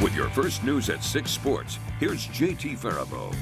With your first news at 6 Sports, here's JT Faribault.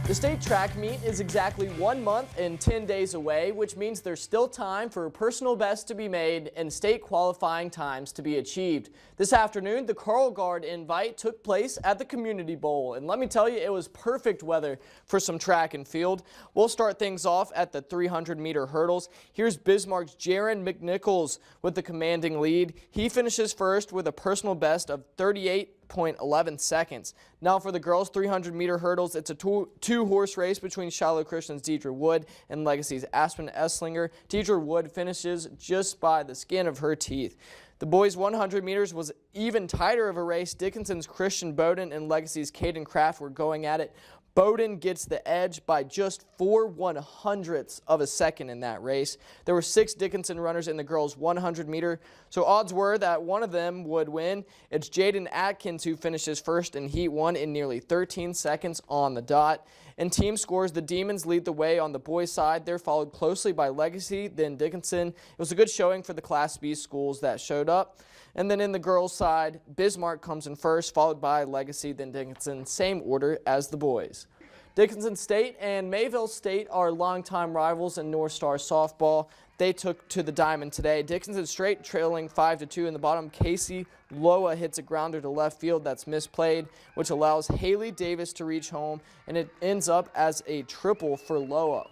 The state track meet is exactly 1 month and 10 days away, which means there's still time for personal best to be made and state qualifying times to be achieved. This afternoon, the Carl Guard invite took place at the Community Bowl, and let me tell you, it was perfect weather for some track and field. We'll start things off at the 300-meter hurdles. Here's Bismarck's Jaron McNichols with the commanding lead. He finishes first with a personal best of 38.11 seconds. Now for the girls' 300-meter hurdles, it's a two-horse race between Shiloh Christian's Deidre Wood and Legacy's Aspen Esslinger. Deidre Wood finishes just by the skin of her teeth. The boys' 100 meters was even tighter of a race. Dickinson's Christian Bowden and Legacy's Caden Kraft were going at it. Bowden gets the edge by just 4/100ths of a second in that race. There were 6 Dickinson runners in the girls' 100-meter, so odds were that one of them would win. It's Jaden Atkins who finishes first in Heat 1 in nearly 13 seconds on the dot. In team scores, the Demons lead the way on the boys' side. They're followed closely by Legacy, then Dickinson. It was a good showing for the Class B schools that showed up. And then in the girls' side, Bismarck comes in first, followed by Legacy, then Dickinson, same order as the boys. Dickinson State and Mayville State are longtime rivals in North Star softball. They took to the diamond today. Dickinson State trailing 5-2 in the bottom. Casey Loa hits a grounder to left field that's misplayed, which allows Haley Davis to reach home, and it ends up as a triple for Loa.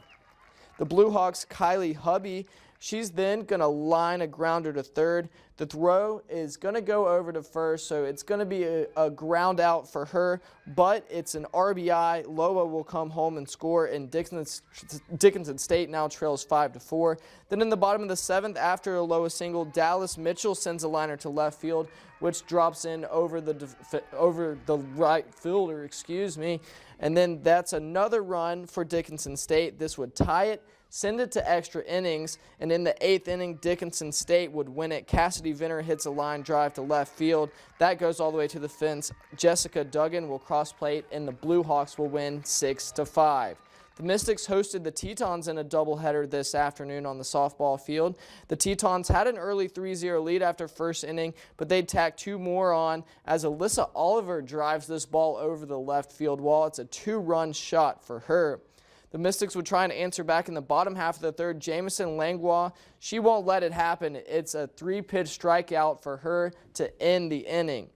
The Blue Hawks' Kylie Hubby, she's then going to line a grounder to third. The throw is going to go over to first, so it's going to be a ground out for her, but it's an RBI. Loa will come home and score, and Dickinson State now trails 5-4. Then in the bottom of the 7th, after a Loa single, Dallas Mitchell sends a liner to left field, which drops in over the right fielder, and then that's another run for Dickinson State. This would tie it, send it to extra innings, and in the 8th inning, Dickinson State would win it. Cassidy Vinner hits a line drive to left field. That goes all the way to the fence. Jessica Duggan will cross plate, and the Blue Hawks will win 6-5. The Mystics hosted the Tetons in a doubleheader this afternoon on the softball field. The Tetons had an early 3-0 lead after first inning, but they'd tack 2 more on as Alyssa Oliver drives this ball over the left field wall. It's a 2-run shot for her. The Mystics would try and answer back in the bottom half of the 3rd. Jamison Langlois, she won't let it happen. It's a 3-pitch strikeout for her to end the inning.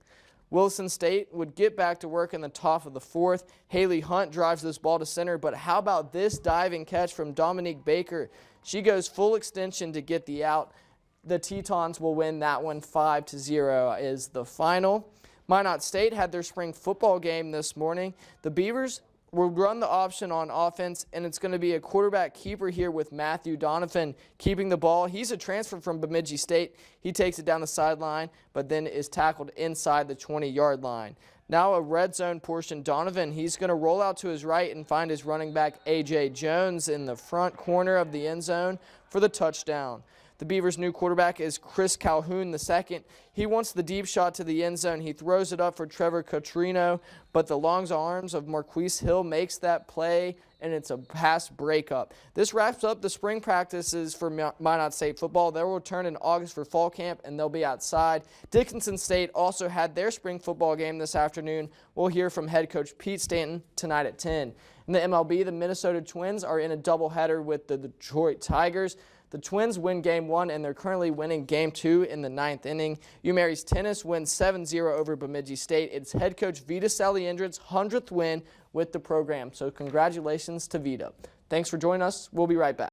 Wilson State would get back to work in the top of the 4th. Haley Hunt drives this ball to center, but how about this diving catch from Dominique Baker? She goes full extension to get the out. The Tetons will win that one 5-0 is the final. Minot State had their spring football game this morning. The Beavers will run the option on offense, and it's going to be a quarterback keeper here with Matthew Donovan keeping the ball. He's a transfer from Bemidji State. He takes it down the sideline, but then is tackled inside the 20-yard line. Now a red zone portion. Donovan, he's going to roll out to his right and find his running back A.J. Jones in the front corner of the end zone for the touchdown. The Beavers' new quarterback is Chris Calhoun II. He wants the deep shot to the end zone. He throws it up for Trevor Cotrino, but the long arms of Marquise Hill makes that play, and it's a pass breakup. This wraps up the spring practices for Minot State football. They'll return in August for fall camp, and they'll be outside. Dickinson State also had their spring football game this afternoon. We'll hear from head coach Pete Stanton tonight at 10. In the MLB, the Minnesota Twins are in a doubleheader with the Detroit Tigers. The Twins win Game 1, and they're currently winning Game 2 in the 9th inning. UMary's Tennis wins 7-0 over Bemidji State. It's head coach Vita Saliendrit's 100th win with the program, so congratulations to Vita. Thanks for joining us. We'll be right back.